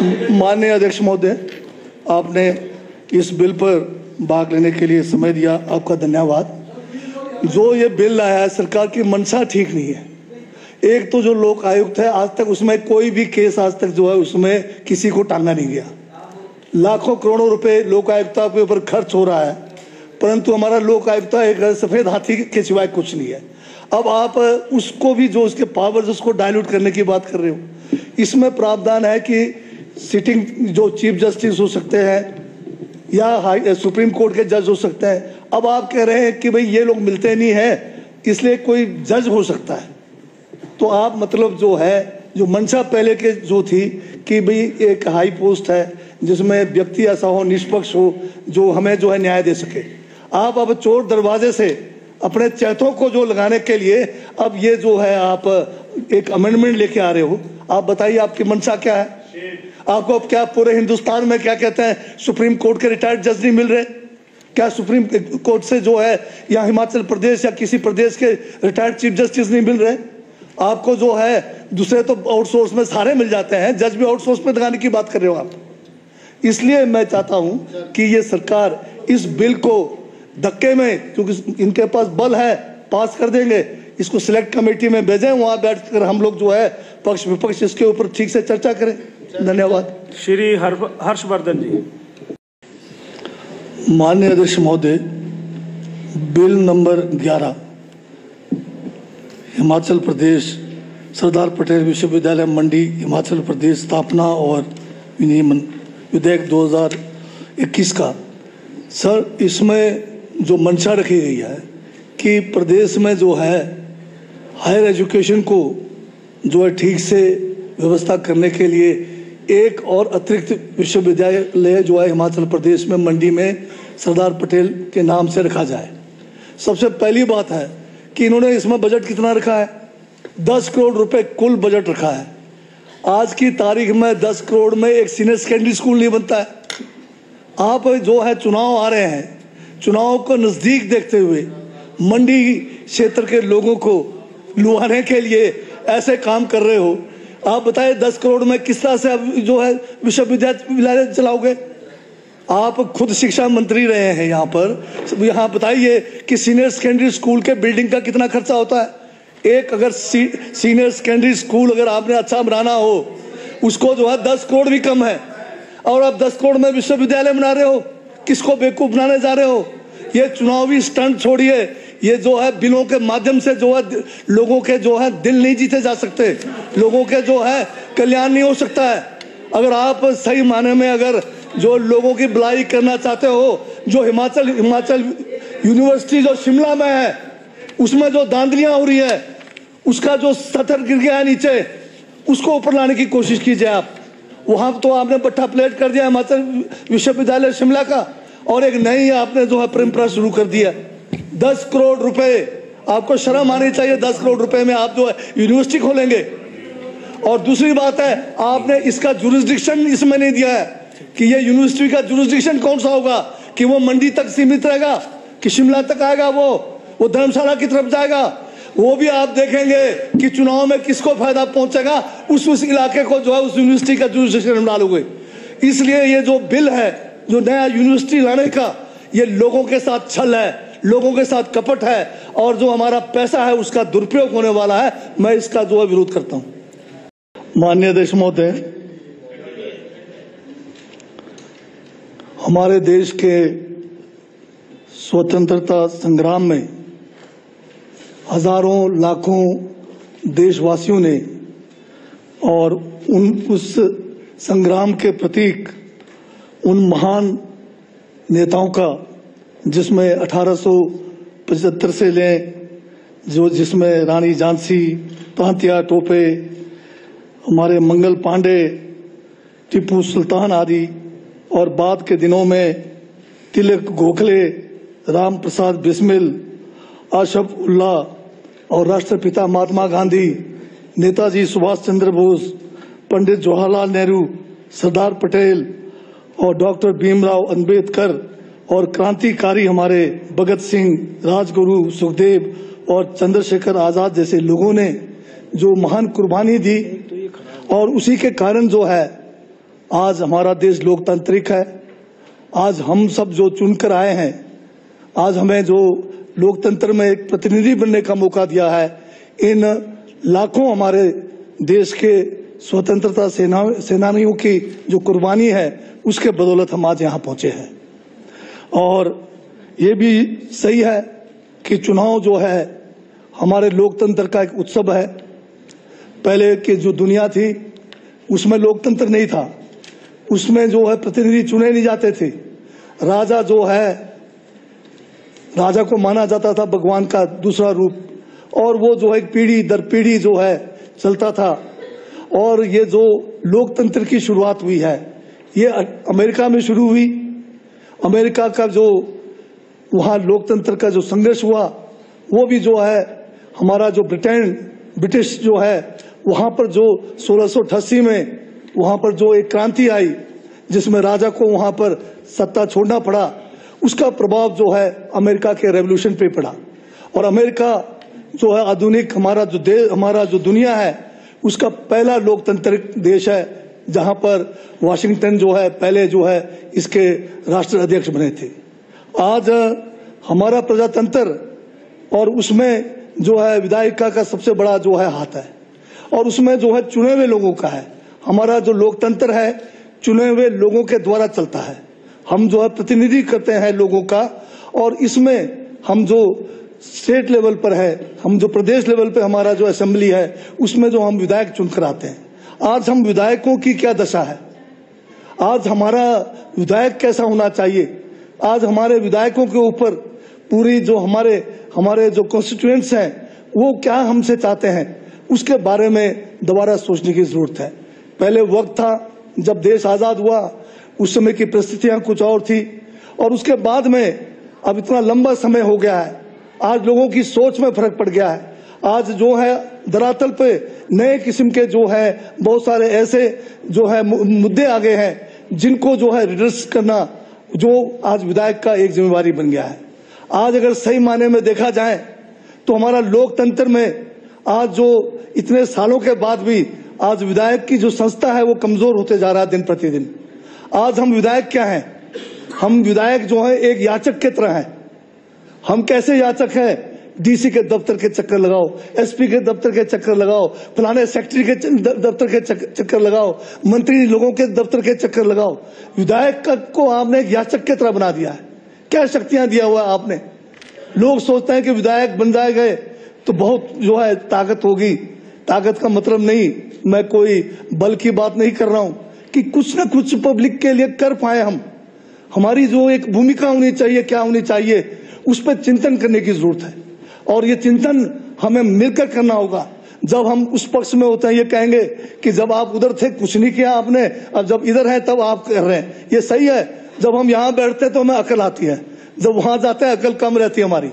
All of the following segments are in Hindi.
माननीय अध्यक्ष महोदय, आपने इस बिल पर भाग लेने के लिए समय दिया, आपका धन्यवाद। जो ये बिल आया है, सरकार की मंशा ठीक नहीं है। एक तो जो लोक आयुक्त है, आज तक उसमें कोई भी केस आज तक जो है उसमें किसी को टांगा नहीं गया। लाखों करोड़ों रुपए लोक आयुक्ता के ऊपर खर्च हो रहा है, परंतु हमारा लोक आयुक्ता एक सफेद हाथी के सिवाय कुछ नहीं है। अब आप उसको भी जो उसके पावर्स उसको डायल्यूट करने की बात कर रहे हो। इसमें प्रावधान है कि सिटिंग जो चीफ जस्टिस हो सकते हैं या सुप्रीम कोर्ट के जज हो सकते हैं। अब आप कह रहे हैं कि भाई ये लोग मिलते नहीं है, इसलिए कोई जज हो सकता है। तो आप मतलब जो है, जो मंशा पहले के जो थी कि भाई एक हाई पोस्ट है जिसमें व्यक्ति ऐसा हो, निष्पक्ष हो, जो हमें जो है न्याय दे सके। आप अब चोर दरवाजे से अपने चैतों को जो लगाने के लिए अब ये जो है आप एक अमेंडमेंट लेके आ रहे हो। आप बताइए आपकी मंशा क्या है? आपको अब क्या पूरे हिंदुस्तान में क्या कहते हैं, सुप्रीम कोर्ट के रिटायर्ड जज नहीं मिल रहे? क्या सुप्रीम कोर्ट से जो है या हिमाचल प्रदेश या किसी प्रदेश के रिटायर्ड चीफ जस्टिस नहीं मिल रहे? आपको जो है दूसरे तो आउटसोर्स में सारे मिल जाते हैं, जज भी आउटसोर्स में लगाने की बात कर रहे हो आप। इसलिए मैं चाहता हूं कि ये सरकार इस बिल को धक्के में, क्योंकि इनके पास बल है, पास कर देंगे। इसको सिलेक्ट कमेटी में भेजें, वहां बैठकर हम लोग जो है पक्ष विपक्ष इसके ऊपर ठीक से चर्चा करें। धन्यवाद। श्री हर्षवर्धन जी। माननीय अध्यक्ष महोदय, बिल नंबर 11 हिमाचल प्रदेश सरदार पटेल विश्वविद्यालय मंडी हिमाचल प्रदेश स्थापना और विनियमन विधेयक 2021 का सर, इसमें जो मंशा रखी गई है कि प्रदेश में जो है हायर एजुकेशन को जो है ठीक से व्यवस्था करने के लिए एक और अतिरिक्त विश्वविद्यालय जो है हिमाचल प्रदेश में मंडी में सरदार पटेल के नाम से रखा जाए। सबसे पहली बात है कि इन्होंने इसमें बजट कितना रखा है? 10 करोड़ रुपए कुल बजट रखा है। आज की तारीख में 10 करोड़ में एक सीनियर सेकेंडरी स्कूल नहीं बनता है। आप जो है चुनाव आ रहे हैं, चुनाव को नजदीक देखते हुए मंडी क्षेत्र के लोगों को लुभाने के लिए ऐसे काम कर रहे हो। आप बताइए 10 करोड़ में किस तरह से अब जो है विश्वविद्यालय चलाओगे? आप खुद शिक्षा मंत्री रहे हैं यहाँ बताइए कि सीनियर सेकेंडरी स्कूल के बिल्डिंग का कितना खर्चा होता है। एक अगर सीनियर सेकेंडरी स्कूल अगर आपने अच्छा बनाना हो, उसको जो है 10 करोड़ भी कम है, और आप 10 करोड़ में विश्वविद्यालय बना रहे हो। किसको बेवकूफ बनाने जा रहे हो? ये चुनावी स्टंट छोड़िए। ये जो है बिलों के माध्यम से जो है लोगों के जो है दिल नहीं जीते जा सकते, लोगों के जो है कल्याण नहीं हो सकता है। अगर आप सही माने में अगर जो लोगों की भलाई करना चाहते हो, जो हिमाचल यूनिवर्सिटी जो शिमला में है उसमें जो धांधलियां हो रही है, उसका जो स्तर गिर गया है नीचे, उसको ऊपर लाने की कोशिश कीजिए आप। वहां तो आपने पट्टा प्लेट कर दिया हिमाचल विश्वविद्यालय शिमला का, और एक नई आपने जो है परंपरा शुरू कर दिया। 10 करोड़ रुपए, आपको शर्म आनी चाहिए। 10 करोड़ रुपए में आप जो है यूनिवर्सिटी खोलेंगे। और दूसरी बात है, आपने इसका जुरिस्डिक्शन इसमें नहीं दिया है कि ये यूनिवर्सिटी का जुरिस्डिक्शन कौन सा होगा, कि वो मंडी तक सीमित रहेगा कि शिमला तक आएगा, वो धर्मशाला की तरफ जाएगा। वो भी आप देखेंगे कि चुनाव में किसको फायदा पहुंचेगा, उस इलाके को जो है उस यूनिवर्सिटी का जुरिस्डिक्शन डालोगे। इसलिए ये जो बिल है जो नया यूनिवर्सिटी लाने का, ये लोगों के साथ छल है, लोगों के साथ कपट है, और जो हमारा पैसा है उसका दुरुपयोग होने वाला है। मैं इसका जो है विरोध करता हूं। माननीय अध्यक्ष महोदय, हमारे देश के स्वतंत्रता संग्राम में हजारों लाखों देशवासियों ने और उस संग्राम के प्रतीक उन महान नेताओं का, जिसमें 1875 से लें जिसमें रानी झांसी, तांतिया टोपे, हमारे मंगल पांडे, टीपू सुल्तान आदि, और बाद के दिनों में तिलक गोखले, राम प्रसाद बिस्मिल, अशरफ उल्लाह और राष्ट्रपिता महात्मा गांधी, नेताजी सुभाष चंद्र बोस, पंडित जवाहरलाल नेहरू, सरदार पटेल और डॉक्टर भीमराव अंबेडकर, और क्रांतिकारी हमारे भगत सिंह, राजगुरु, सुखदेव और चंद्रशेखर आजाद जैसे लोगों ने जो महान कुर्बानी दी, और उसी के कारण जो है आज हमारा देश लोकतांत्रिक है। आज हम सब जो चुनकर आए हैं, आज हमें जो लोकतंत्र में एक प्रतिनिधि बनने का मौका दिया है, इन लाखों हमारे देश के स्वतंत्रता सेनानियों की जो कुर्बानी है, उसके बदौलत हम आज यहाँ पहुंचे हैं। और ये भी सही है कि चुनाव जो है हमारे लोकतंत्र का एक उत्सव है। पहले की जो दुनिया थी उसमें लोकतंत्र नहीं था, उसमें जो है प्रतिनिधि चुने नहीं जाते थे। राजा जो है, राजा को माना जाता था भगवान का दूसरा रूप, और वो जो है पीढ़ी दर पीढ़ी जो है चलता था। और ये जो लोकतंत्र की शुरुआत हुई है, ये अमेरिका में शुरू हुई। अमेरिका का जो वहाँ लोकतंत्र का जो संघर्ष हुआ, वो भी जो है हमारा जो ब्रिटिश जो है, वहाँ पर जो 1688 में वहाँ पर जो एक क्रांति आई, जिसमें राजा को वहाँ पर सत्ता छोड़ना पड़ा, उसका प्रभाव जो है अमेरिका के रेवोल्यूशन पे पड़ा। और अमेरिका जो है आधुनिक हमारा जो दुनिया है, उसका पहला लोकतांत्रिक देश है, जहां पर वाशिंगटन जो है पहले जो है इसके राष्ट्र अध्यक्ष बने थे। आज हमारा प्रजातंत्र, और उसमें जो है विधायिका का सबसे बड़ा जो है हाथ है, और उसमें जो है चुने हुए लोगों का है। हमारा जो लोकतंत्र है चुने हुए लोगों के द्वारा चलता है। हम जो है प्रतिनिधि करते हैं लोगों का, और इसमें हम जो स्टेट लेवल पर है, हम जो प्रदेश लेवल पे हमारा जो असेंबली है, उसमें जो हम विधायक चुनकर आते हैं। आज हम विधायकों की क्या दशा है, आज हमारा विधायक कैसा होना चाहिए, आज हमारे विधायकों के ऊपर पूरी जो हमारे जो कॉन्स्टिट्यूएंट्स हैं, वो क्या हमसे चाहते हैं, उसके बारे में दोबारा सोचने की जरूरत है। पहले वक्त था जब देश आजाद हुआ, उस समय की परिस्थितियां कुछ और थी, और उसके बाद में अब इतना लंबा समय हो गया है, आज लोगों की सोच में फर्क पड़ गया है। आज जो है धरातल पे नए किस्म के जो है बहुत सारे ऐसे जो है मुद्दे आ गए हैं, जिनको जो है रिड्रेस करना जो आज विधायक का एक जिम्मेवारी बन गया है। आज अगर सही मायने में देखा जाए तो हमारा लोकतंत्र में आज जो इतने सालों के बाद भी आज विधायक की जो संस्था है वो कमजोर होते जा रहा है दिन प्रतिदिन। आज हम विधायक क्या हैं, हम विधायक जो है एक याचक के तरह हैं। हम कैसे याचक हैं, डीसी के दफ्तर के चक्कर लगाओ, एसपी के दफ्तर के चक्कर लगाओ, फलाने सेक्रेटरी के दफ्तर के चक्कर लगाओ, मंत्री लोगों के दफ्तर के चक्कर लगाओ। विधायक को आपने एक याचक की तरह बना दिया है। क्या शक्तियां दिया हुआ है आपने। लोग सोचते हैं कि विधायक बन जाए गए तो बहुत जो है ताकत होगी। ताकत का मतलब नहीं, मैं कोई बल की बात नहीं कर रहा हूं, कि कुछ न कुछ पब्लिक के लिए कर पाए हम। हमारी जो एक भूमिका होनी चाहिए, क्या होनी चाहिए, उस पर चिंतन करने की जरूरत है। और ये चिंतन हमें मिलकर करना होगा। जब हम उस पक्ष में होते हैं, ये कहेंगे कि जब आप उधर थे कुछ नहीं किया आपने, अब जब इधर है तब आप कर रहे हैं। ये सही है, जब हम यहाँ बैठते तो हमें अकल आती है, जब वहां जाते हैं अकल कम रहती है हमारी।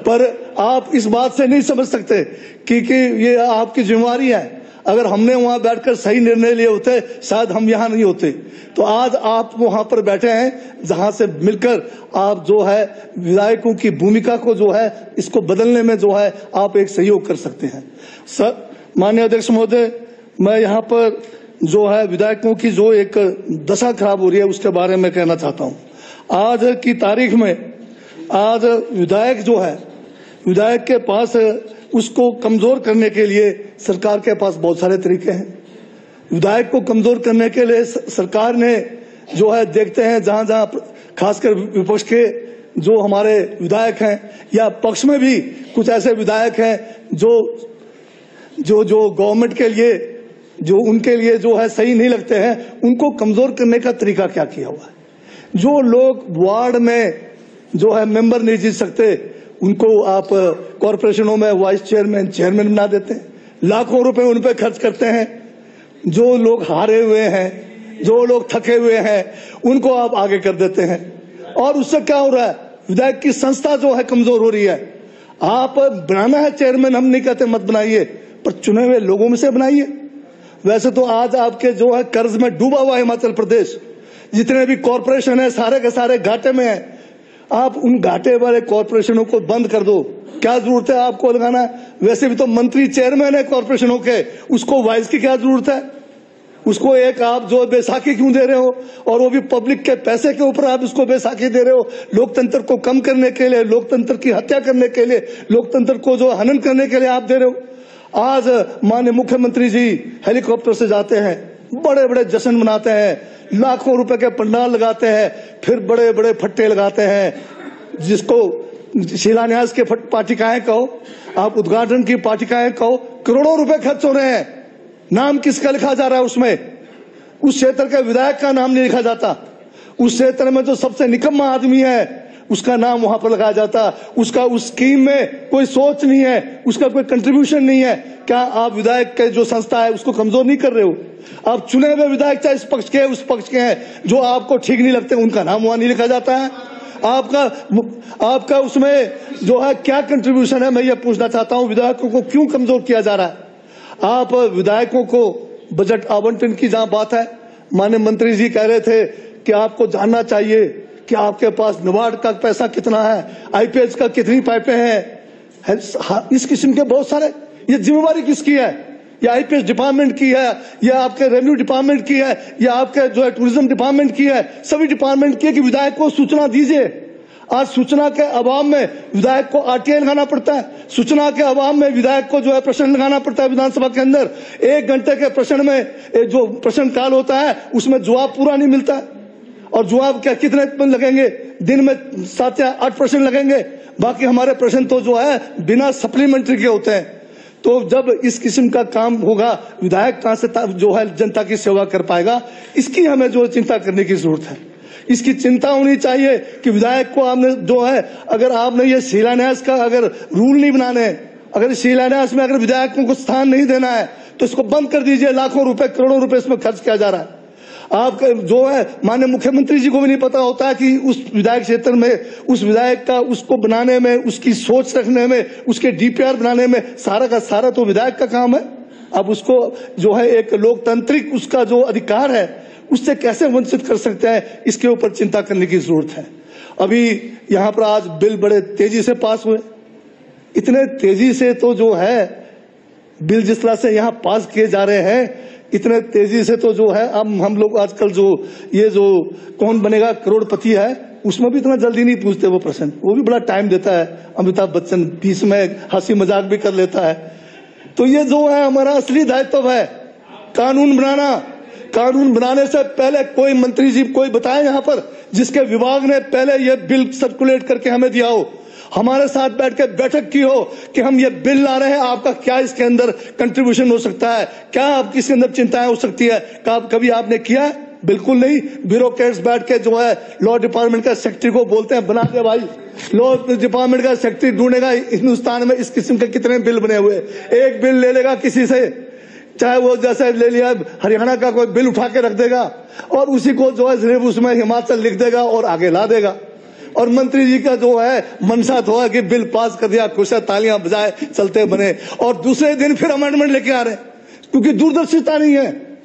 पर आप इस बात से नहीं समझ सकते कि ये आपकी जिम्मेवारी है। अगर हमने वहां बैठकर सही निर्णय लिए होते, शायद हम यहाँ नहीं होते। तो आज आप वहां पर बैठे हैं, जहां से मिलकर आप जो है विधायकों की भूमिका को जो है इसको बदलने में जो है आप एक सहयोग कर सकते हैं। सर, माननीय अध्यक्ष महोदय, मैं यहाँ पर जो है विधायकों की जो एक दशा खराब हो रही है उसके बारे में कहना चाहता हूँ। आज की तारीख में आज विधायक जो है, विधायक के पास उसको कमजोर करने के लिए सरकार के पास बहुत सारे तरीके हैं। विधायक को कमजोर करने के लिए सरकार ने जो है देखते हैं जहां जहां खासकर विपक्ष के जो हमारे विधायक हैं या पक्ष में भी कुछ ऐसे विधायक हैं जो गवर्नमेंट के लिए जो उनके लिए जो है सही नहीं लगते हैं, उनको कमजोर करने का तरीका क्या किया हुआ है। जो लोग वार्ड में जो है मेंबर नहीं जीत सकते, उनको आप कॉरपोरेशनों में वाइस चेयरमैन चेयरमैन बना देते हैं, लाखों रुपए उन पे खर्च करते हैं। जो लोग हारे हुए हैं, जो लोग थके हुए हैं, उनको आप आगे कर देते हैं। और उससे क्या हो रहा है, विधायक की संस्था जो है कमजोर हो रही है। आप बनाना है चेयरमैन, हम नहीं कहते मत बनाइए, पर चुने हुए लोगों में से बनाइए। वैसे तो आज आपके जो है कर्ज में डूबा हुआ हिमाचल प्रदेश, जितने भी कॉरपोरेशन है सारे के सारे घाटे में है। आप उन घाटे वाले कॉरपोरेशनों को बंद कर दो, क्या जरूरत है आपको लगाना। वैसे भी तो मंत्री चेयरमैन है कॉरपोरेशनों के, उसको वाइस की क्या जरूरत है। उसको एक आप जो बैसाखी क्यों दे रहे हो, और वो भी पब्लिक के पैसे के ऊपर आप उसको बैसाखी दे रहे हो। लोकतंत्र को कम करने के लिए, लोकतंत्र की हत्या करने के लिए, लोकतंत्र को जो हनन करने के लिए आप दे रहे हो। आज माननीय मुख्यमंत्री जी हेलीकॉप्टर से जाते हैं, बड़े बड़े जश्न मनाते हैं, लाखों रुपए के पंडाल लगाते हैं, फिर बड़े बड़े फट्टे लगाते हैं, जिसको शिलान्यास के पाटिकाएं कहो, आप उद्घाटन की पाटिकाएं कहो। करोड़ों रुपए खर्च हो रहे हैं, नाम किसका लिखा जा रहा है उसमें? उस क्षेत्र के विधायक का नाम नहीं लिखा जाता। उस क्षेत्र में जो सबसे निकम्मा आदमी है उसका नाम वहां पर लगाया जाता। उसका उस स्कीम में कोई सोच नहीं है, उसका कोई कंट्रीब्यूशन नहीं है। क्या आप विधायक के जो संस्था है उसको कमजोर नहीं कर रहे हो? आप चुने हुए विधायक चाहे इस पक्ष के हैं उस पक्ष के हैं, जो आपको ठीक नहीं लगते उनका नाम वहां नहीं लिखा जाता है। आपका उसमें जो है क्या कंट्रीब्यूशन है, मैं ये पूछना चाहता हूं। विधायकों को क्यों कमजोर किया जा रहा है? आप विधायकों को बजट आवंटन की जहां बात है, माननीय मंत्री जी कह रहे थे कि आपको जानना चाहिए कि आपके पास नाबार्ड का पैसा कितना है, आईपीएच का कितनी पाइपें हैं, इस किस्म के बहुत सारे। ये जिम्मेवारी किसकी है? ये आईपीएच डिपार्टमेंट की है, या आपके रेवेन्यू डिपार्टमेंट की है, या आपके जो है टूरिज्म डिपार्टमेंट की है? सभी डिपार्टमेंट की है कि विधायक को सूचना दीजिए। आज सूचना के अभाव में विधायक को आरटीआई लगाना पड़ता है, सूचना के अभाव में विधायक को जो है प्रश्न लगाना पड़ता है विधानसभा के अंदर। 1 घंटे के प्रश्न में जो प्रश्न काल होता है उसमें जवाब पूरा नहीं मिलता है। और जवाब क्या कितने लगेंगे? दिन में 7 या 8 प्रश्न लगेंगे, बाकी हमारे प्रश्न तो जो है बिना सप्लीमेंट्री के होते हैं। तो जब इस किस्म का काम होगा, विधायक कहां से जो है जनता की सेवा कर पाएगा? इसकी हमें जो चिंता करने की जरूरत है। इसकी चिंता होनी चाहिए कि विधायक को आपने जो है, अगर आपने ये शिलान्यास का अगर रूल नहीं बनाने, अगर शिलान्यास में अगर विधायकों को स्थान नहीं देना है तो इसको बंद कर दीजिए। लाखों रुपए करोड़ों रुपए इसमें खर्च किया जा रहा है। आपका जो है माननीय मुख्यमंत्री जी को भी नहीं पता होता है कि उस विधायक क्षेत्र में, उस विधायक का उसको बनाने में, उसकी सोच रखने में, उसके डीपीआर बनाने में सारा का सारा तो विधायक का काम है। अब उसको जो है एक लोकतांत्रिक उसका जो अधिकार है उससे कैसे वंचित कर सकते हैं, इसके ऊपर चिंता करने की जरूरत है। अभी यहाँ पर आज बिल बड़े तेजी से पास हुए। इतने तेजी से तो जो है बिल जिस तरह से यहाँ पास किए जा रहे हैं, इतने तेजी से तो जो है अब हम लोग आजकल जो ये जो कौन बनेगा करोड़पति है उसमें भी इतना जल्दी नहीं पूछते वो प्रश्न, वो भी बड़ा टाइम देता है। अमिताभ बच्चन बीच में हंसी मजाक भी कर लेता है। तो ये जो है हमारा असली दायित्व है कानून बनाना। कानून बनाने से पहले कोई मंत्री जी कोई बताए यहाँ पर जिसके विभाग ने पहले ये बिल सर्कुलेट करके हमें दिया हो, हमारे साथ बैठ के बैठक की हो कि हम ये बिल ला रहे हैं, आपका क्या इसके अंदर कंट्रीब्यूशन हो सकता है, क्या आपकी इसके अंदर चिंताएं हो सकती है? कभी आपने किया? बिल्कुल नहीं। ब्यूरोक्रेट्स बैठ के जो है लॉ डिपार्टमेंट का सेक्रेटरी को बोलते हैं बना दे भाई, लॉ डिपार्टमेंट का सेक्रेटरी ढूंढेगा हिंदुस्तान में इस किस्म के कितने बिल बने हुए। एक बिल ले लेगा किसी से, चाहे वो जैसे ले लिया हरियाणा का कोई बिल उठा के रख देगा और उसी को जो है सिर्फ उसमें हिमाचल लिख देगा और आगे ला देगा। और मंत्री जी का जो है मनसा तो है कि बिल पास कर दिया, खुश है, तालियां बजाए चलते बने, और दूसरे दिन फिर अमेंडमेंट लेके आ रहे हैं क्योंकि दूरदर्शिता नहीं है।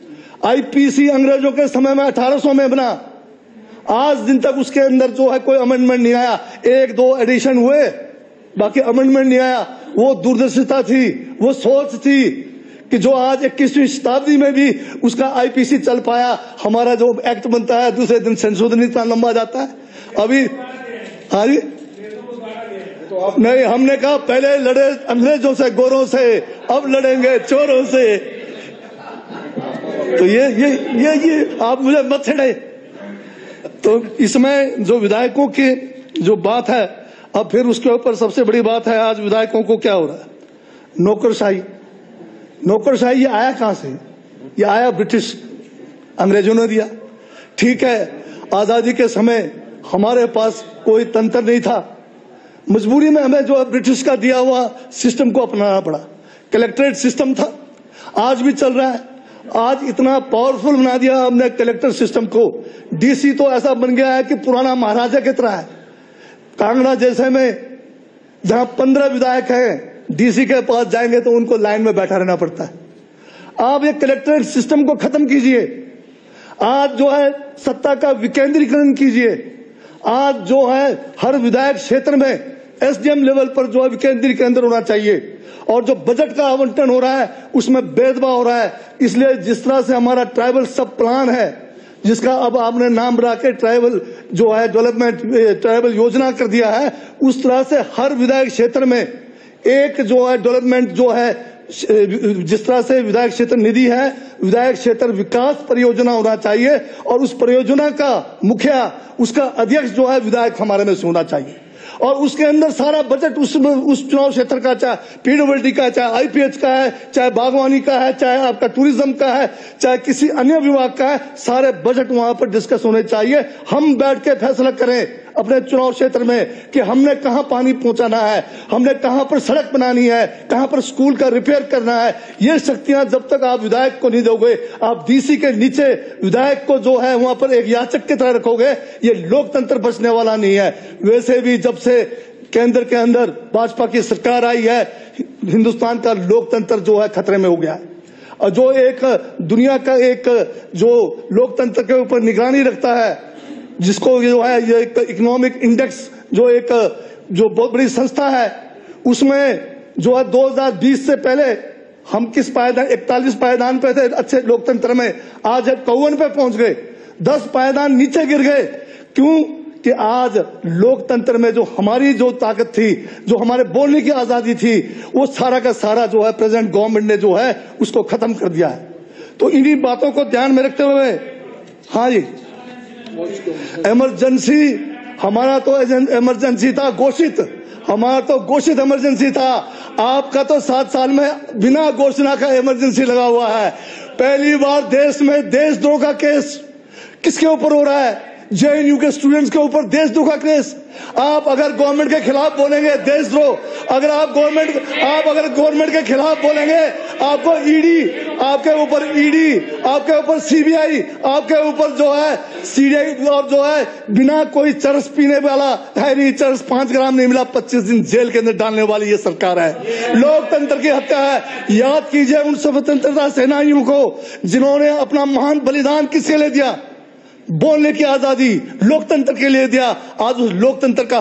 आईपीसी अंग्रेजों के समय में 1800 में बना, आज दिन तक उसके अंदर जो है कोई अमेंडमेंट नहीं आया। 1-2 एडिशन हुए, बाकी अमेंडमेंट नहीं आया। वो दूरदर्शिता थी, वो सोच थी कि जो आज 21वीं शताब्दी में भी उसका आईपीसी चल पाया। हमारा जो एक्ट बनता है दूसरे दिन संशोधन इतना लंबा जाता है। अभी हाँ जी नहीं, हमने कहा पहले लड़े अंग्रेजों से, गोरों से, अब लड़ेंगे चोरों से। तो ये आप मुझे मत छेड़े। तो इसमें जो विधायकों की जो बात है, अब फिर उसके ऊपर सबसे बड़ी बात है आज विधायकों को क्या हो रहा है, नौकरशाही। नौकरशाही ये आया कहां से? ये आया ब्रिटिश, अंग्रेजों ने दिया। ठीक है, आजादी के समय हमारे पास कोई तंत्र नहीं था, मजबूरी में हमें जो ब्रिटिश का दिया हुआ सिस्टम को अपनाना पड़ा। कलेक्ट्रेट सिस्टम था, आज भी चल रहा है। आज इतना पावरफुल बना दिया हमने कलेक्टर सिस्टम को। डीसी तो ऐसा बन गया है कि पुराना महाराजा की तरह है। कांगड़ा जैसे में जहां 15 विधायक हैं, डीसी के पास जाएंगे तो उनको लाइन में बैठा रहना पड़ता है। आप ये कलेक्ट्रेट सिस्टम को खत्म कीजिए। आज जो है सत्ता का विकेंद्रीकरण कीजिए। आज जो है हर विधायक क्षेत्र में एसडीएम लेवल पर जो है केंद्र होना चाहिए। और जो बजट का आवंटन हो रहा है उसमें भेदभाव हो रहा है। इसलिए जिस तरह से हमारा ट्राइबल सब प्लान है, जिसका अब आपने नाम बढ़ा के ट्राइबल जो है डेवलपमेंट ट्राइबल योजना कर दिया है, उस तरह से हर विधायक क्षेत्र में एक जो है डेवलपमेंट जो है, जिस तरह से विधायक क्षेत्र निधि है, विधायक क्षेत्र विकास परियोजना होना चाहिए और उस परियोजना का मुखिया, उसका अध्यक्ष जो है विधायक हमारे में से होना चाहिए। और उसके अंदर सारा बजट उस चुनाव क्षेत्र का, चाहे पीडब्ल्यूडी का, चाहे आईपीएच का है, चाहे बागवानी का है, चाहे आपका टूरिज्म का है, चाहे किसी अन्य विभाग का है, सारे बजट वहां पर डिस्कस होने चाहिए। हम बैठ के फैसला करें अपने चुनाव क्षेत्र में कि हमने कहां पानी पहुंचाना है, हमने कहां पर सड़क बनानी है, कहां पर स्कूल का रिपेयर करना है। ये शक्तियां जब तक आप विधायक को नहीं दोगे, आप डीसी के नीचे विधायक को जो है वहां पर एक याचक की तरह रखोगे, ये लोकतंत्र बचने वाला नहीं है। वैसे भी जब से केंद्र के अंदर भाजपा की सरकार आई है, हिंदुस्तान का लोकतंत्र जो है खतरे में हो गया है। और जो एक दुनिया का एक जो लोकतंत्र के ऊपर निगरानी रखता है, जिसको जो है ये इकोनॉमिक इंडेक्स जो एक जो बहुत बड़ी संस्था है, उसमें जो है 2020 से पहले हम किस पायदान 41 पायदान पे थे अच्छे लोकतंत्र में, आज 51 पे पहुंच गए, 10 पायदान नीचे गिर गए। क्यों? कि आज लोकतंत्र में जो हमारी जो ताकत थी, जो हमारे बोलने की आजादी थी, वो सारा का सारा जो है प्रेजेंट गवर्नमेंट ने जो है उसको खत्म कर दिया है। तो इन्हीं बातों को ध्यान में रखते हुए, हाँ जी, इमरजेंसी हमारा तो इमरजेंसी था घोषित, हमारा तो घोषित इमरजेंसी था। आपका तो 7 साल में बिना घोषणा का इमरजेंसी लगा हुआ है। पहली बार देश में देशद्रोह का केस किसके ऊपर हो रहा है? जेएनयू के स्टूडेंट्स के ऊपर देशद्रोह का केस। आप अगर गवर्नमेंट के खिलाफ बोलेंगे देशद्रोह, अगर गवर्नमेंट के खिलाफ बोलेंगे, आपको ईडी, आपके ऊपर ईडी, आपके ऊपर सीबीआई, आपके ऊपर जो है सीडीआई, और जो है बिना कोई चरस पीने वाला है नहीं, चरस 5 ग्राम नहीं मिला, 25 दिन जेल के अंदर डालने वाली ये सरकार है। लोकतंत्र की हत्या है। याद कीजिए उन स्वतंत्रता सेनानियों को जिन्होंने अपना महान बलिदान किसके लिए दिया? बोलने की आजादी लोकतंत्र के लिए दिया। आज उस लोकतंत्र का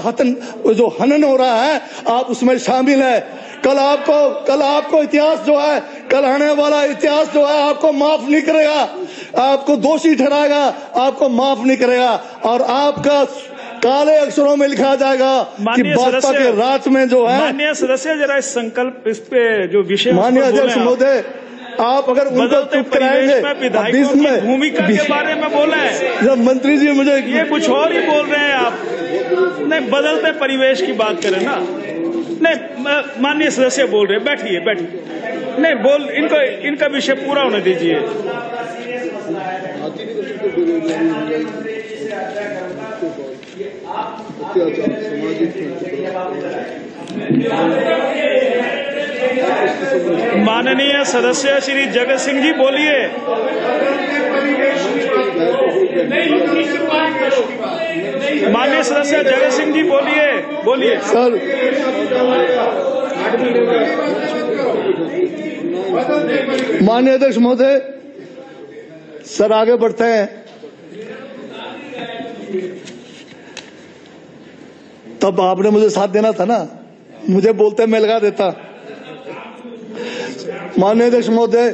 जो हनन हो रहा है, आप उसमें शामिल है। कल आपको इतिहास जो है, कल आने वाला इतिहास जो है आपको माफ नहीं करेगा, आपको दोषी ठहराएगा, आपको माफ नहीं करेगा, और आपका काले अक्षरों में लिखा जाएगा कि भाजपा के राज में जो है। माननीय सदस्य, जरा इस संकल्प, इस पे जो विषय, माननीय अध्यक्ष महोदय, आप अगर उनको चुप कराएंगे, विधायकों की भूमिका के बारे में बोले हैं, जब मंत्री जी मुझे ये कुछ और ही बोल रहे हैं आप। नहीं, बदलते परिवेश की बात करें ना। नहीं, माननीय सदस्य बोल रहे हैं, बैठिए। नहीं बोल, इनका विषय पूरा होने दीजिए। माननीय सदस्य श्री जगत सिंह जी बोलिए। माननीय सदस्य जगत सिंह जी बोलिए। सर, माननीय अध्यक्ष महोदय, सर आगे बढ़ते हैं। तब आपने मुझे साथ देना था ना, मुझे बोलते मैं लगा देता। माननीय अध्यक्ष महोदय,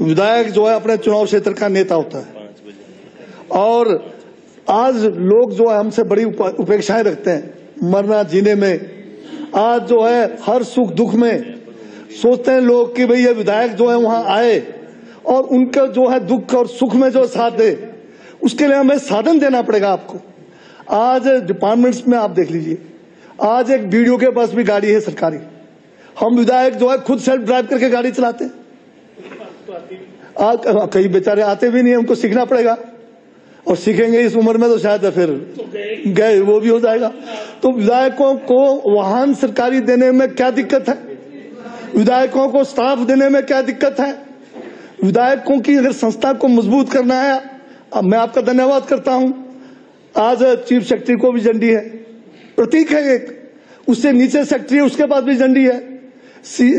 विधायक जो है अपने चुनाव क्षेत्र का नेता होता है, और आज लोग जो है हमसे बड़ी उपेक्षाएं रखते हैं मरना जीने में। आज जो है हर सुख दुख में सोचते हैं लोग कि भाई ये विधायक जो है वहां आए और उनका जो है दुख और सुख में जो साथ दे, उसके लिए हमें साधन देना पड़ेगा आपको। आज डिपार्टमेंट्स में आप देख लीजिए, आज एक बीडीओ के पास भी गाड़ी है सरकारी, हम विधायक जो है खुद सेल्फ ड्राइव करके गाड़ी चलाते हैं। कई बेचारे आते भी नहीं है, उनको सीखना पड़ेगा, और सीखेंगे इस उम्र में तो शायद फिर गए वो भी हो जाएगा। तो विधायकों को वाहन सरकारी देने में क्या दिक्कत है? विधायकों को स्टाफ देने में क्या दिक्कत है? विधायकों की अगर संस्था को मजबूत करना है, मैं आपका धन्यवाद करता हूं। आज चीफ सेक्रेटरी को भी झंडी है, प्रतीक है एक, उससे नीचे सेक्रेटरी उसके पास भी झंडी है,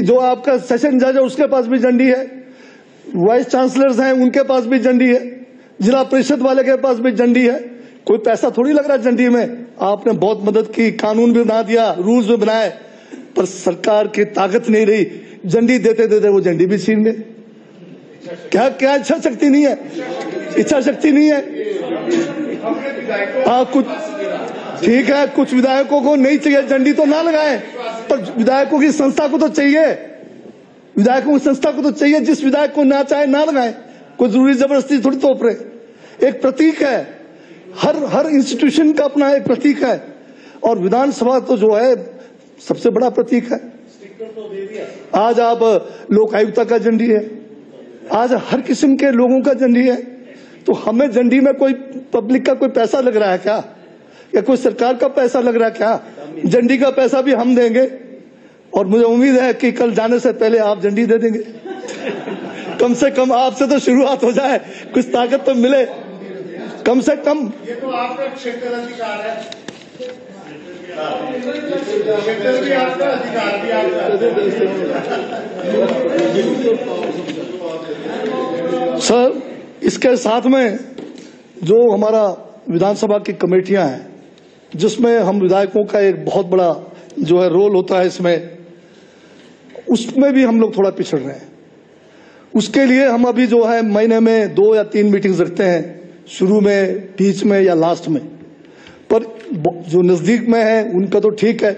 जो आपका सेशन जज है उसके पास भी झंडी है, वाइस चांसलर्स हैं उनके पास भी झंडी है, जिला परिषद वाले के पास भी झंडी है। कोई पैसा थोड़ी लग रहा है झंडी में, आपने बहुत मदद की, कानून भी बना दिया, रूल्स भी बनाए, पर सरकार की ताकत नहीं रही। झंडी देते देते वो झंडी भी छीन गए। क्या क्या इच्छा शक्ति नहीं है? इच्छा शक्ति नहीं है। कुछ ठीक है, कुछ विधायकों को नहीं चाहिए झंडी तो ना लगाएं, पर विधायकों की संस्था को तो चाहिए। विधायकों की संस्था को तो चाहिए। जिस विधायक को ना चाहे ना लगाएं, कोई जरूरी जबरदस्ती थोड़ी तोप रहे। एक प्रतीक है, हर इंस्टीट्यूशन का अपना एक प्रतीक है, और विधानसभा तो जो है सबसे बड़ा प्रतीक है। आज आप लोक आयुक्ता का झंडी है, आज हर किस्म के लोगों का झंडी है। तो हमें झंडी में कोई पब्लिक का कोई पैसा लग रहा है क्या, या कोई सरकार का पैसा लग रहा है क्या? झंडी का पैसा भी हम देंगे, और मुझे उम्मीद है कि कल जाने से पहले आप झंडी दे देंगे। कम से कम आपसे तो शुरुआत हो जाए, कुछ ताकत तो मिले कम से कम। ये तो आपका क्षेत्र अधिकार है, क्षेत्र भी आपका, अधिकार भी आपका। सर, इसके साथ में जो हमारा विधानसभा की कमेटियां हैं, जिसमें हम विधायकों का एक बहुत बड़ा जो है रोल होता है इसमें, उसमें भी हम लोग थोड़ा पिछड़ रहे हैं। उसके लिए हम अभी जो है महीने में 2 या 3 मीटिंग्स रखते हैं, शुरू में, बीच में या लास्ट में। पर जो नजदीक में है उनका तो ठीक है,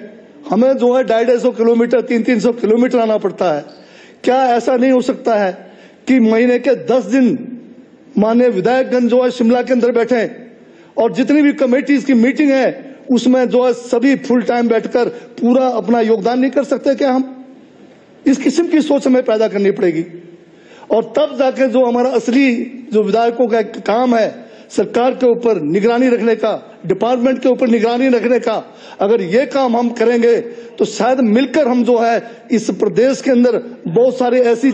हमें जो है 250 किलोमीटर 300 किलोमीटर आना पड़ता है। क्या ऐसा नहीं हो सकता है कि महीने के 10 दिन माननीय विधायकगण जो है शिमला के अंदर बैठे, और जितनी भी कमेटीज की मीटिंग है उसमें जो है सभी फुल टाइम बैठकर पूरा अपना योगदान नहीं कर सकते क्या? हम इस किस्म की सोच हमें पैदा करनी पड़ेगी, और तब जाके जो हमारा असली जो विधायकों का काम है, सरकार के ऊपर निगरानी रखने का, डिपार्टमेंट के ऊपर निगरानी रखने का, अगर ये काम हम करेंगे तो शायद मिलकर हम जो है इस प्रदेश के अंदर बहुत सारी ऐसी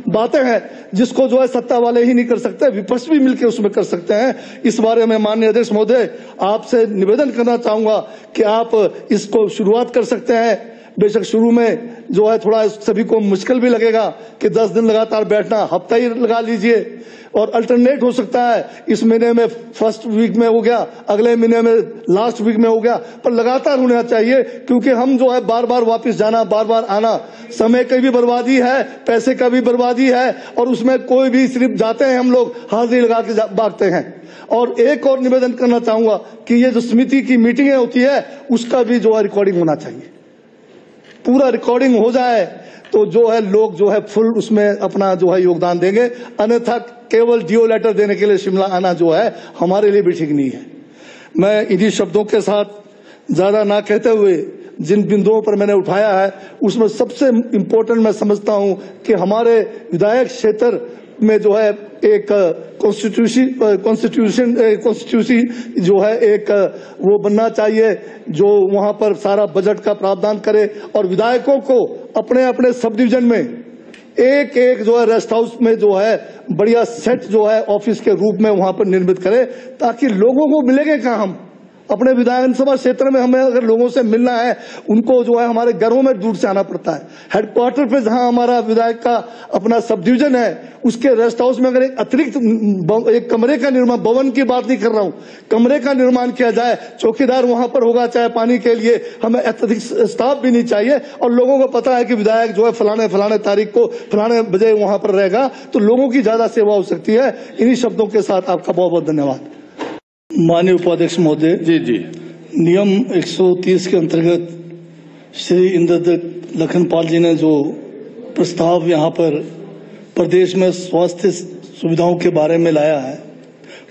बातें हैं जिसको जो है सत्ता वाले ही नहीं कर सकते, विपक्ष भी मिलकर उसमें कर सकते हैं। इस बारे में माननीय अध्यक्ष महोदय आपसे निवेदन करना चाहूंगा कि आप इसको शुरुआत कर सकते हैं। बेशक शुरू में जो है थोड़ा सभी को मुश्किल भी लगेगा कि 10 दिन लगातार बैठना, हफ्ता ही लगा लीजिए, और अल्टरनेट हो सकता है, इस महीने में फर्स्ट वीक में हो गया, अगले महीने में लास्ट वीक में हो गया, पर लगातार होना चाहिए, क्योंकि हम जो है बार बार वापस जाना, बार बार आना, समय की भी बर्बादी है, पैसे का भी बर्बादी है, और उसमें कोई भी सिर्फ जाते हैं हम लोग, हाजिरी लगा के भागते हैं। और एक और निवेदन करना चाहूंगा कि ये जो समिति की मीटिंगें होती है उसका भी जो है रिकॉर्डिंग होना चाहिए। पूरा रिकॉर्डिंग हो जाए तो जो है लोग जो है फुल उसमें अपना जो है योगदान देंगे, अन्यथा केवल डीओ लेटर देने के लिए शिमला आना जो है हमारे लिए भी ठीक नहीं है। मैं इन्हीं शब्दों के साथ ज्यादा ना कहते हुए जिन बिंदुओं पर मैंने उठाया है उसमें सबसे इम्पोर्टेंट मैं समझता हूं कि हमारे विधायक क्षेत्र में जो है एक कॉन्स्टिट्यूसी जो है एक वो बनना चाहिए जो वहां पर सारा बजट का प्रावधान करे, और विधायकों को अपने अपने सब डिवीजन में एक एक जो है रेस्ट हाउस में जो है बढ़िया सेट जो है ऑफिस के रूप में वहां पर निर्मित करे, ताकि लोगों को मिलेंगे कहाँ? हम अपने विधानसभा क्षेत्र में हमें अगर लोगों से मिलना है, उनको जो है हमारे घरों में दूर से आना पड़ता है। हेडक्वार्टर पे जहां हमारा विधायक का अपना सब डिवीजन है, उसके रेस्ट हाउस में अगर एक अतिरिक्त एक कमरे का निर्माण, भवन की बात नहीं कर रहा हूं, कमरे का निर्माण किया जाए, चौकीदार वहां पर होगा चाहे पानी के लिए, हमें अतिरिक्त स्टाफ भी नहीं चाहिए, और लोगों को पता है कि विधायक जो है फलाने फलाने तारीख को फलाने बजे वहां पर रहेगा, तो लोगों की ज्यादा सेवा हो सकती है। इन्हीं शब्दों के साथ आपका बहुत बहुत धन्यवाद। माननीय उपाध्यक्ष महोदय जी, नियम 130 के अंतर्गत श्री इंद्रदत्त लखनपाल जी ने जो प्रस्ताव यहाँ पर प्रदेश में स्वास्थ्य सुविधाओं के बारे में लाया है,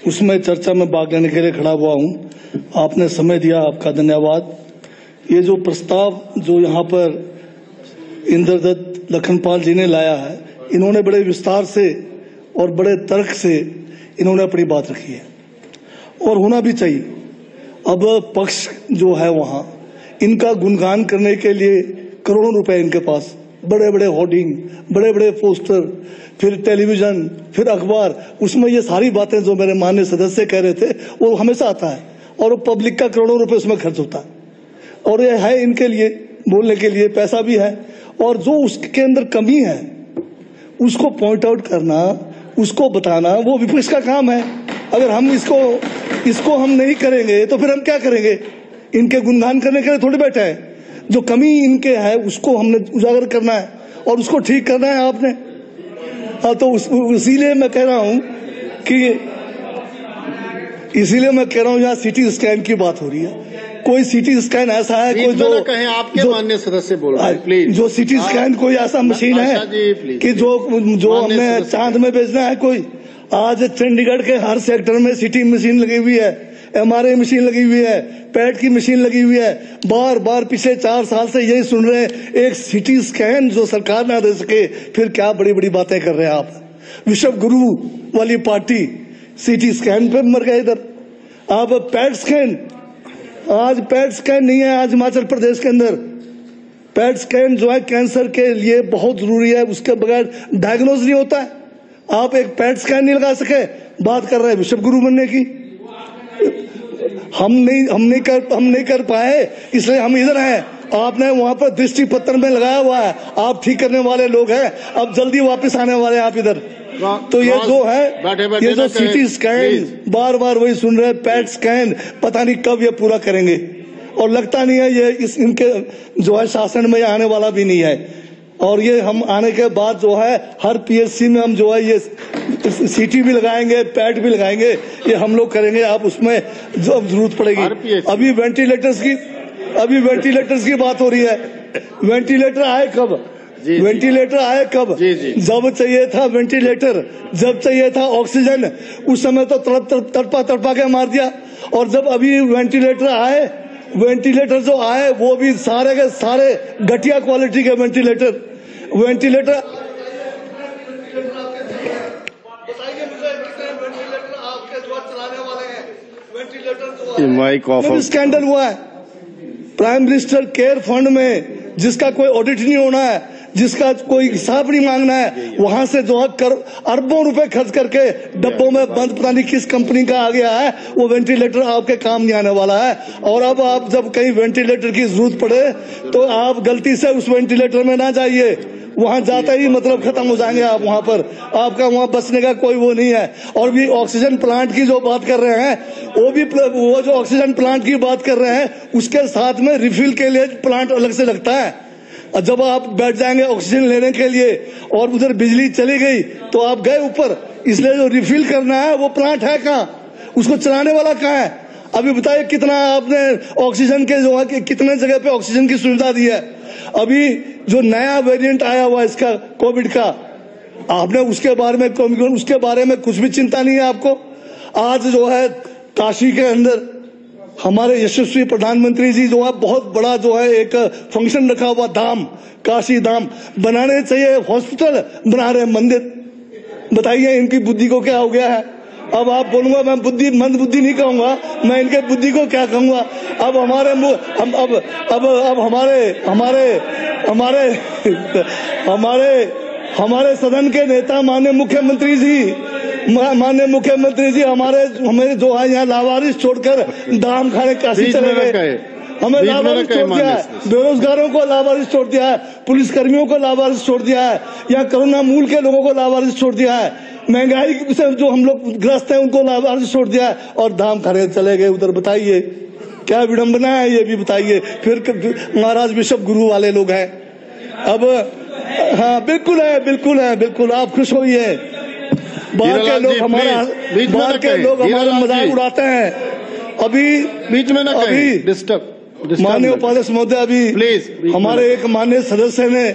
उसमें चर्चा में भाग लेने के लिए खड़ा हुआ हूँ। आपने समय दिया, आपका धन्यवाद। ये जो प्रस्ताव जो यहाँ पर इंद्रदत्त लखनपाल जी ने लाया है, इन्होंने बड़े विस्तार से और बड़े तर्क से इन्होंने अपनी बात रखी है, और होना भी चाहिए। अब पक्ष जो है वहां इनका गुणगान करने के लिए करोड़ों रुपए इनके पास, बड़े बड़े होर्डिंग, बड़े बड़े पोस्टर, फिर टेलीविजन, फिर अखबार, उसमें ये सारी बातें जो मेरे माननीय सदस्य कह रहे थे वो हमेशा आता है, और वो पब्लिक का करोड़ों रुपए उसमें खर्च होता है, और ये है इनके लिए बोलने के लिए पैसा भी है, और जो उसके अंदर कमी है उसको पॉइंट आउट करना, उसको बताना, वो विपक्ष का काम है। अगर हम इसको हम नहीं करेंगे तो फिर हम क्या करेंगे? इनके गुणगान करने के लिए थोड़ी बैठे हैं। जो कमी इनके है उसको हमने उजागर करना है और उसको ठीक करना है आपने। तो इसीलिए मैं कह रहा हूं यहाँ सिटी स्कैन की बात हो रही है। कोई सिटी स्कैन ऐसा है कोई जो कहें आपके माननीय सदस्य बोल रहे हैं, प्लीज। जो सिटी स्कैन कोई ऐसा मशीन है कि जो हमने चांद में भेजना है कोई। आज चंडीगढ़ के हर सेक्टर में सिटी मशीन लगी हुई है, MRI मशीन लगी हुई है, पैट की मशीन लगी हुई है। बार बार पिछले 4 साल से यही सुन रहे हैं, एक सिटी स्कैन जो सरकार ना दे सके, फिर क्या बड़ी बड़ी बातें कर रहे हैं आप। विश्व गुरु वाली पार्टी सिटी स्कैन पे मर गए इधर। अब पैट स्कैन, आज पैट स्कैन नहीं है। आज हिमाचल प्रदेश के अंदर पैट स्कैन जो है कैंसर के लिए बहुत जरूरी है, उसके बगैर डायग्नोज नहीं होता है। आप एक पैट स्कैन नहीं लगा सके, बात कर रहे हैं विश्व गुरु बनने की। हम नहीं कर पाए, इसलिए हम इधर हैं। आपने वहां पर दृष्टि पत्र में लगाया हुआ है, आप ठीक करने वाले लोग हैं, अब जल्दी वापस आने वाले हैं आप इधर। तो ये जो है ये जो सिटी स्कैन बार बार वही सुन रहे हैं, पैट स्कैन, पता नहीं कब ये पूरा करेंगे। और लगता नहीं है ये इनके जो है शासन में आने वाला भी नहीं है। और ये हम आने के बाद जो है हर PSC में हम जो है ये सीटी भी लगाएंगे, पैट भी लगाएंगे, ये हम लोग करेंगे। आप उसमें जो जरूरत पड़ेगी। अभी वेंटिलेटर्स की बात हो रही है। वेंटिलेटर आए कब? वेंटिलेटर आए कब? जब चाहिए था वेंटिलेटर, जब चाहिए था ऑक्सीजन, उस समय तो तड़पा के मार दिया। और जब अभी वेंटिलेटर जो आए वो भी सारे के सारे घटिया क्वालिटी के वेंटिलेटर। बताइए मुझे कितने वेंटिलेटर आपके जो चलाने वाले हैं? वेंटिलेटर माइक ऑफ स्कैंडल हुआ है प्राइम मिनिस्टर केयर फंड में, जिसका कोई ऑडिट नहीं होना है, जिसका कोई हिसाब नहीं मांगना है, वहां से जो है अरबों रुपए खर्च करके डब्बों में बंद पता नहीं किस कंपनी का आ गया है, वो वेंटिलेटर आपके काम नहीं आने वाला है। और अब आप जब कहीं वेंटिलेटर की जरूरत पड़े तो आप गलती से उस वेंटिलेटर में ना जाइए, वहां जाते ही मतलब खत्म हो जाएंगे आप वहां पर, आपका वहां बचने का कोई वो नहीं है। और भी ऑक्सीजन प्लांट की जो बात कर रहे हैं, वो जो ऑक्सीजन प्लांट की बात कर रहे हैं, उसके साथ में रिफिल के लिए प्लांट अलग से लगता है। और जब आप बैठ जाएंगे ऑक्सीजन लेने के लिए और उधर बिजली चली गई तो आप गए ऊपर, इसलिए जो रिफिल करना है वो प्लांट है कहाँ, उसको चलाने वाला कहाँ है? अभी बताइए कितना आपने ऑक्सीजन के जो है कितने जगह पे ऑक्सीजन की सुविधा दी है। अभी जो नया वेरिएंट आया हुआ इसका कोविड का, आपने उसके बारे में कुछ भी चिंता नहीं है आपको। आज जो है काशी के अंदर हमारे यशस्वी प्रधानमंत्री जी जो है बहुत बड़ा जो है एक फंक्शन रखा हुआ, धाम, काशी धाम बनाने चाहिए, हॉस्पिटल बना रहे, मंदिर। बताइए इनकी बुद्धि को क्या हो गया है? अब आप बोलूंगा मैं मंद बुद्धि नहीं कहूंगा, मैं इनके बुद्धि को क्या कहूंगा? अब हमारे सदन के नेता माननीय मुख्यमंत्री जी हमारे जो है यहाँ लावारिस छोड़कर दाम खाने काशी चले गए। हमें लावारिस छोड़ दिया है, बेरोजगारों को लावारिस छोड़ दिया है, पुलिसकर्मियों को लावारिस छोड़ दिया है, या कोरोना मूल के लोगों को लावारिस छोड़ दिया है, महंगाई से जो हम लोग ग्रस्त हैं उनको लावारिस छोड़ दिया है और दाम खाने चले गए उधर। बताइए क्या विडंबना है, ये भी बताइए। फिर महाराज विश्व गुरु वाले लोग हैं। अब हाँ बिल्कुल है, आप खुश होइए। बाहर के लोग हमारा मजाक उड़ाते हैं। अभी बीच में ना डिस्टर्ब माननीय उपाध्यक्ष महोदय, अभी हमारे एक माननीय सदस्य ने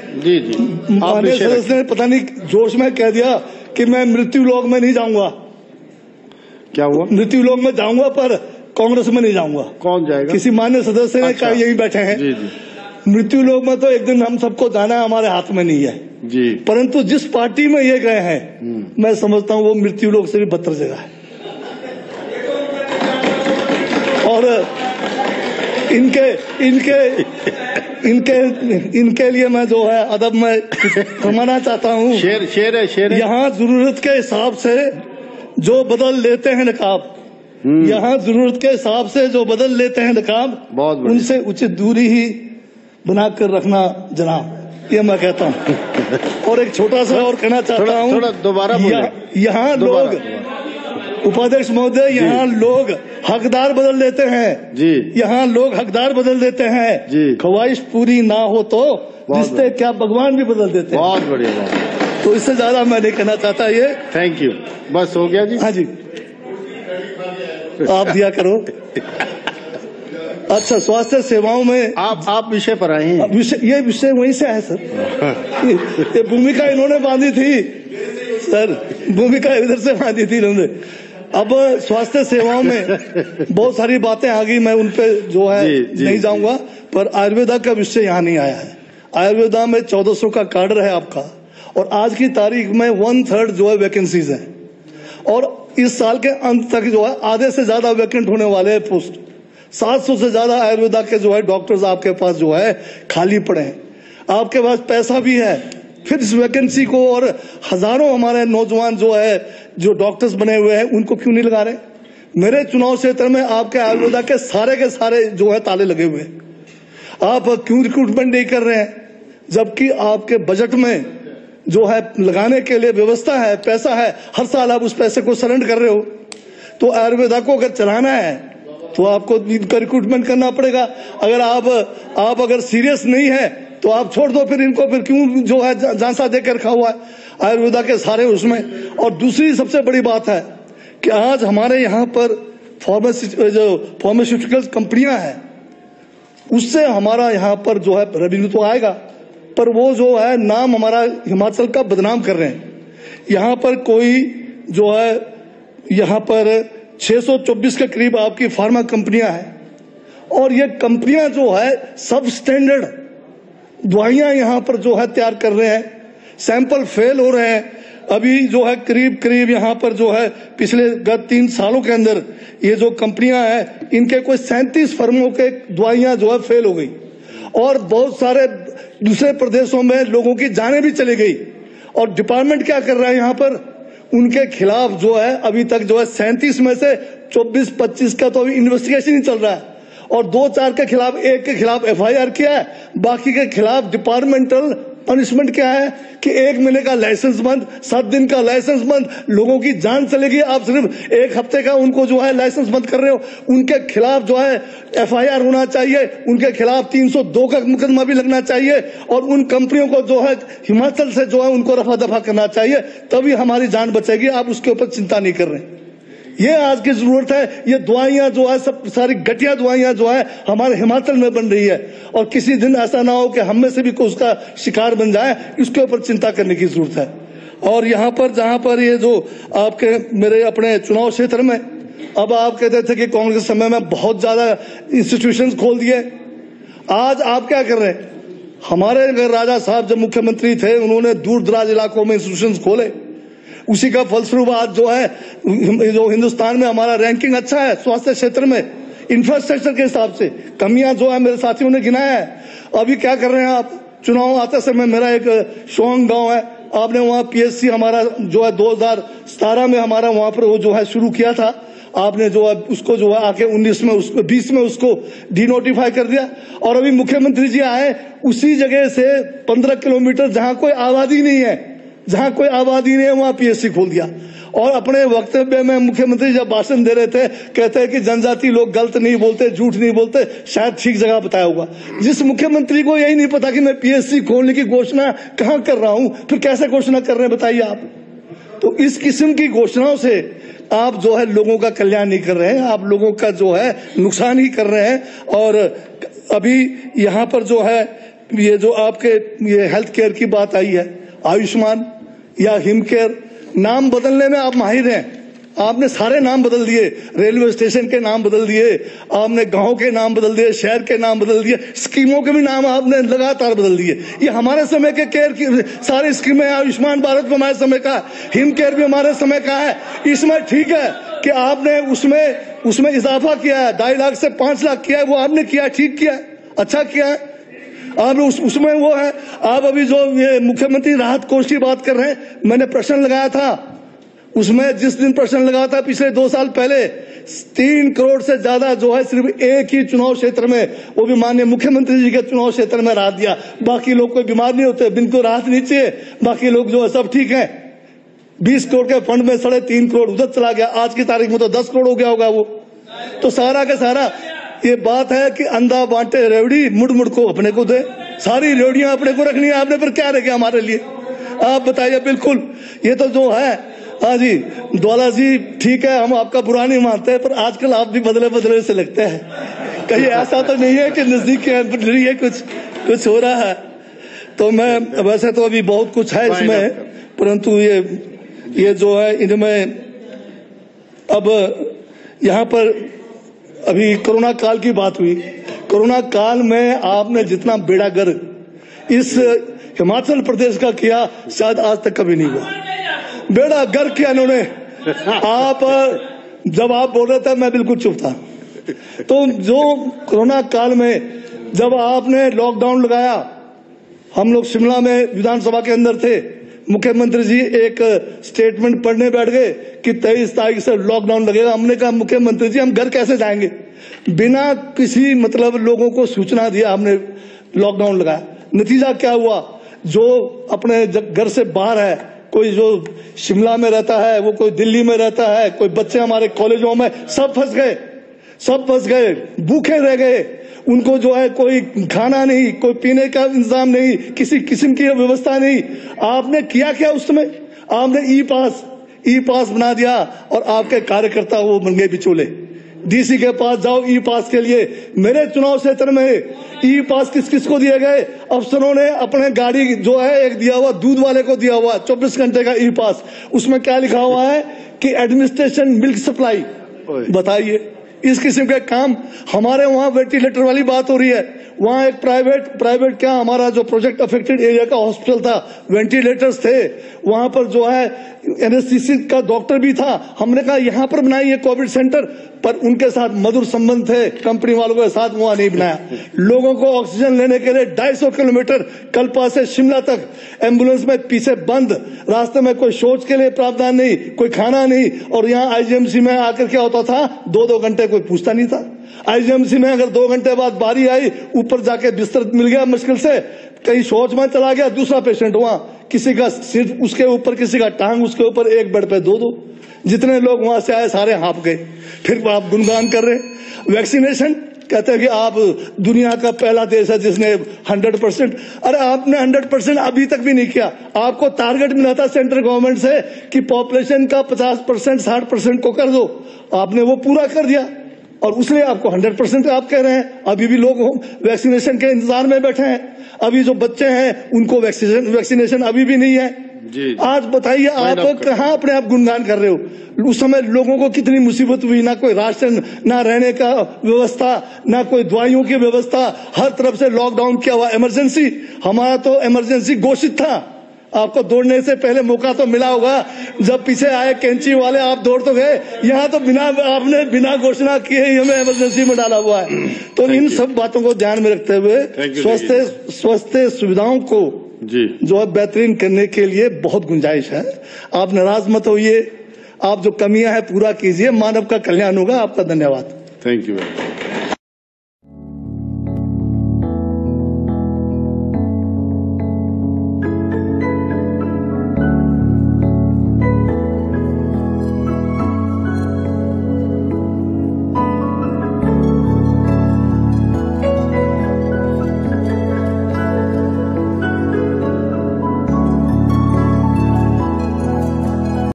माननीय सदस्य ने पता नहीं जोश में कह दिया कि मैं मृत्यु लोक में नहीं जाऊंगा। क्या हुआ? मृत्यु लोक में जाऊंगा पर कांग्रेस में नहीं जाऊंगा। कौन जाएगा? किसी माननीय सदस्य ने कहा, यही बैठे हैं। मृत्यु लोक में तो एक दिन हम सबको जाना है, हमारे हाथ में नहीं है जी। परंतु जिस पार्टी में ये गए हैं मैं समझता हूँ वो मृत्यु लोक से भी बदतर जगह है। और इनके लिए मैं जो है अदब में फरमाना चाहता हूँ। शेर यहाँ जरूरत के हिसाब से जो बदल लेते हैं नकाब, यहाँ जरूरत के हिसाब से जो बदल लेते हैं नकाब, उनसे उचित दूरी ही बनाकर रखना जनाब, ये मैं कहता हूँ। और एक छोटा सा और कहना चाहता हूँ, दोबारा यहाँ लोग उपाध्यक्ष महोदय, यहाँ लोग हकदार बदल देते हैं जी, यहाँ लोग हकदार बदल देते हैं जी। ख्वाहिश पूरी ना हो तो रिश्ते क्या भगवान भी बदल देते हैं। बहुत बढ़िया बात। तो इससे ज्यादा मैं नहीं कहना चाहता ये। थैंक यू, बस हो गया जी। हाँ जी, आप दिया करो। अच्छा, स्वास्थ्य सेवाओं में आप विषय पर आए हैं। ये विषय वहीं से है सर। ये भूमिका इन्होंने बांधी थी सर, भूमिका इधर से बांधी थी इन्होंने। अब स्वास्थ्य सेवाओं में बहुत सारी बातें आ गई, मैं उन पे जो है नहीं जाऊंगा, पर आयुर्वेदा का विषय यहाँ नहीं आया है। आयुर्वेदा में 1400 का कार्डर है आपका, और आज की तारीख में 1/3 जो है वैकेंसीज है, और इस साल के अंत तक जो है आधे से ज्यादा वैकेंट होने वाले हैं पोस्ट। 700 से ज्यादा आयुर्वेदा के जो है डॉक्टर्स आपके पास जो है खाली पड़े हैं। आपके पास पैसा भी है, फिर इस वैकेंसी को और हजारों हमारे नौजवान जो है जो डॉक्टर्स बने हुए हैं उनको क्यों नहीं लगा रहे? मेरे चुनाव क्षेत्र में आपके आयुर्वेदा के सारे जो है ताले लगे हुए हैं। आप क्यों रिक्रूटमेंट नहीं कर रहे हैं, जबकि आपके बजट में जो है लगाने के लिए व्यवस्था है, पैसा है, हर साल आप उस पैसे को सरेंडर कर रहे हो। तो आयुर्वेदा को अगर चलाना है तो आपको इनका रिक्रूटमेंट करना पड़ेगा। अगर आप अगर सीरियस नहीं है तो आप छोड़ दो, फिर इनको फिर क्यों जो है झांसा देकर रखा हुआ है आयुर्वेदा के सारे उसमें। और दूसरी सबसे बड़ी बात है कि आज हमारे यहाँ पर फार्मास्यूटिकल कंपनियां हैं, उससे हमारा यहाँ पर जो है रेवेन्यू तो आएगा, पर वो जो है नाम हमारा हिमाचल का बदनाम कर रहे हैं। यहाँ पर कोई जो है यहाँ पर 624 के करीब आपकी फार्मा कंपनियां हैं, और ये कंपनियां जो है सब स्टैंडर्ड दवाइयां यहाँ पर जो है तैयार कर रहे हैं। सैंपल फेल हो रहे हैं। अभी जो है करीब यहाँ पर जो है पिछले गत 3 सालों के अंदर ये जो कंपनियां हैं इनके कोई 37 फर्मों के दवाइयां जो है फेल हो गई, और बहुत सारे दूसरे प्रदेशों में लोगों की जानें भी चली गई। और डिपार्टमेंट क्या कर रहा है यहाँ पर, उनके खिलाफ जो है अभी तक जो है 37 में से 24-25 का तो अभी इन्वेस्टिगेशन ही चल रहा है, और 2-4 के खिलाफ, एक के खिलाफ FIR किया है, बाकी के खिलाफ डिपार्टमेंटल पनिशमेंट क्या है कि 1 महीने का लाइसेंस बंद, 7 दिन का लाइसेंस बंद, लोगों की जान चलेगी। आप सिर्फ 1 हफ्ते का उनको जो है लाइसेंस बंद कर रहे हो। उनके खिलाफ जो है FIR होना चाहिए, उनके खिलाफ 302 का मुकदमा भी लगना चाहिए, और उन कंपनियों को जो है हिमाचल से जो है उनको रफा दफा करना चाहिए, तभी हमारी जान बचेगी। आप उसके ऊपर चिंता नहीं कर रहे। ये आज की जरूरत है। ये दवाइयां जो है सब सारी घटिया दवाइयां जो है हमारे हिमाचल में बन रही है, और किसी दिन ऐसा ना हो कि हम में से भी कोई उसका शिकार बन जाए, इसके ऊपर चिंता करने की जरूरत है। और यहाँ पर जहां पर ये जो आपके मेरे अपने चुनाव क्षेत्र में, अब आप कहते थे कि कांग्रेस समय में बहुत ज्यादा इंस्टीट्यूशंस खोल दिए, आज आप क्या कर रहे हैं? हमारे राजा साहब जब मुख्यमंत्री थे उन्होंने दूर दराज इलाकों में इंस्टीट्यूशंस खोले, उसी का फलस्वरूप आज जो है जो हिंदुस्तान में हमारा रैंकिंग अच्छा है स्वास्थ्य क्षेत्र में। इंफ्रास्ट्रक्चर के हिसाब से कमियां जो है मेरे साथियों ने गिनाया है। अभी क्या कर रहे हैं आप, चुनाव आते समय मेरा एक शोंग गांव है, आपने वहां PSC हमारा जो है 2017 में हमारा वहां पर वो जो है शुरू किया था, आपने जो है उसको जो है आके 19 में उसको 20 में उसको डिनोटिफाई कर दिया। और अभी मुख्यमंत्री जी आए, उसी जगह से 15 किलोमीटर जहां कोई आबादी नहीं है, वहां PSC खोल दिया। और अपने वक्तव्य में मुख्यमंत्री जब भाषण दे रहे थे कहते हैं कि जनजाति लोग गलत नहीं बोलते, झूठ नहीं बोलते, शायद ठीक जगह बताया होगा। जिस मुख्यमंत्री को यही नहीं पता कि मैं PSC खोलने की घोषणा कहां कर रहा हूं, फिर कैसे घोषणा कर रहे हैं बताइए आप। तो इस किस्म की घोषणाओं से आप जो है लोगों का कल्याण नहीं कर रहे हैं, आप लोगों का जो है नुकसान ही कर रहे हैं। और अभी यहाँ पर जो है ये जो आपके ये हेल्थ केयर की बात आई है, आयुष्मान या हिमकेयर, नाम बदलने में आप माहिर हैं। आपने सारे नाम बदल दिए, रेलवे स्टेशन के नाम बदल दिए, आपने गांव के नाम बदल दिए, शहर के नाम बदल दिए, स्कीमों के भी नाम आपने लगातार बदल दिए। ये हमारे समय के केयर की सारी स्कीमें, आयुष्मान भारत भी हमारे समय का, हिम केयर भी हमारे समय का है। इसमें ठीक है कि आपने उसमें इजाफा किया है, 2.5 लाख से 5 लाख किया है, वो आपने किया, ठीक किया, अच्छा किया है। आपने उसमें वो है। आप अभी जो ये मुख्यमंत्री राहत कोष की बात कर रहे हैं, मैंने प्रश्न लगाया था, उसमें जिस दिन प्रश्न लगा था पिछले 2 साल पहले 3 करोड़ से ज्यादा जो है सिर्फ एक ही चुनाव क्षेत्र में, वो भी माननीय मुख्यमंत्री जी के चुनाव क्षेत्र में राहत दिया। बाकी लोग कोई बीमार नहीं होते, जिनको राहत नहीं चाहिए, बाकी लोग जो है सब ठीक है। 20 करोड़ के फंड में 3.5 करोड़ उधर चला गया, आज की तारीख में तो 10 करोड़ हो गया होगा वो। तो सारा का सारा ये बात है कि अंधा बांटे रेवड़ी, मुड़ मुड़ को अपने को दे। सारी रेवड़ियां अपने को रखनी है, आपने फिर क्या रखे हमारे लिए, आप बताइए। बिल्कुल ये तो जो है, हाँ जी द्वाला जी ठीक है, हम आपका बुरा नहीं मानते, पर आजकल आप भी बदले बदले से लगते हैं। कहीं ऐसा तो नहीं है कि नजदीक के कुछ हो रहा है। तो मैं वैसे तो अभी बहुत कुछ है इसमें, परंतु ये जो है इनमें अब यहाँ पर अभी कोरोना काल की बात हुई। कोरोना काल में आपने जितना बेड़ा गर्क इस हिमाचल प्रदेश का किया शायद आज तक कभी नहीं हुआ। बेड़ा गर्क किया इन्होंने। आप जब आप बोल रहे थे मैं बिल्कुल चुप था। तो जो कोरोना काल में जब आपने लॉकडाउन लगाया, हम लोग शिमला में विधानसभा के अंदर थे, मुख्यमंत्री जी एक स्टेटमेंट पढ़ने बैठ गए कि 23 तारीख से लॉकडाउन लगेगा। हमने कहा मुख्यमंत्री जी हम घर कैसे जाएंगे, बिना किसी मतलब लोगों को सूचना दिया हमने लॉकडाउन लगाया। नतीजा क्या हुआ, जो अपने घर से बाहर है, कोई जो शिमला में रहता है, वो कोई दिल्ली में रहता है, कोई बच्चे हमारे कॉलेजों में सब फंस गए, भूखे रह गए। उनको जो है कोई खाना नहीं, कोई पीने का इंतजाम नहीं, किसी किस्म की व्यवस्था नहीं। आपने किया क्या उस समय, आपने ई पास बना दिया और आपके कार्यकर्ता वो बन गए बिचौले। डीसी के पास जाओ ई पास के लिए। मेरे चुनाव क्षेत्र में ई पास किस किस को दिए गए, अफसरों ने अपने गाड़ी जो है एक दिया हुआ, दूध वाले को दिया हुआ 24 घंटे का ई पास। उसमें क्या लिखा हुआ है कि एडमिनिस्ट्रेशन मिल्क सप्लाई। बताइए इस किस्म के काम। हमारे वहां वेंटिलेटर वाली बात हो रही है, वहां एक प्राइवेट क्या हमारा जो प्रोजेक्ट अफेक्टेड एरिया का हॉस्पिटल था, वेंटिलेटर्स थे वहां पर, जो है एनएससीसी का डॉक्टर भी था। हमने कहा यहां पर बनाइए कोविड सेंटर, पर उनके साथ मधुर संबंध थे कंपनी वालों के साथ, वहां नहीं बनाया। लोगों को ऑक्सीजन लेने के लिए 250 किलोमीटर कल्पा से शिमला तक एम्बुलेंस में पीछे बंद, रास्ते में कोई शौच के लिए प्रावधान नहीं, कोई खाना नहीं। और यहाँ आईजीएमसी में आकर क्या होता था, 2-2 घंटे कोई पूछता नहीं था। आईजीएमसी में अगर 2 घंटे बाद बारी आई, ऊपर जाके बिस्तर मिल गया मुश्किल से, कहीं शौच में चला गया दूसरा पेशेंट, वहां किसी का सिर उसके ऊपर, किसी का टांग उसके ऊपर, एक बेड पे 2-2। जितने लोग वहां से आए सारे हाँप गए। फिर आप गुणगान कर रहे। वैक्सीनेशन कहते हैं कि आप दुनिया का पहला देश है जिसने 100%। अरे आपने 100% अभी तक भी नहीं किया। आपको टारगेट मिला था सेंट्रल गवर्नमेंट से कि पॉपुलेशन का 50%, 60% को कर दो, आपने वो पूरा कर दिया और उसने आपको 100% आप कह रहे हैं। अभी भी लोग वैक्सीनेशन के इंतजार में बैठे हैं। अभी जो बच्चे हैं उनको वैक्सीनेशन अभी भी नहीं है। आज बताइए आप कहाँ अपने आप गुणगान कर रहे हो। उस समय लोगों को कितनी मुसीबत हुई, ना कोई राशन, ना रहने का व्यवस्था, ना कोई दवाइयों की व्यवस्था, हर तरफ से लॉकडाउन किया हुआ। इमरजेंसी, हमारा तो इमरजेंसी घोषित था। आपको दौड़ने से पहले मौका तो मिला होगा, जब पीछे आए कैंची वाले आप दौड़ तो गए। यहाँ तो आपने बिना घोषणा किए ही हमें इमरजेंसी में डाला हुआ है। तो इन सब बातों को ध्यान में रखते हुए स्वास्थ्य सुविधाओं को जो है बेहतरीन करने के लिए बहुत गुंजाइश है। आप नाराज मत होइए, आप जो कमियां हैं पूरा कीजिए, मानव का कल्याण होगा। आपका धन्यवाद। Thank you.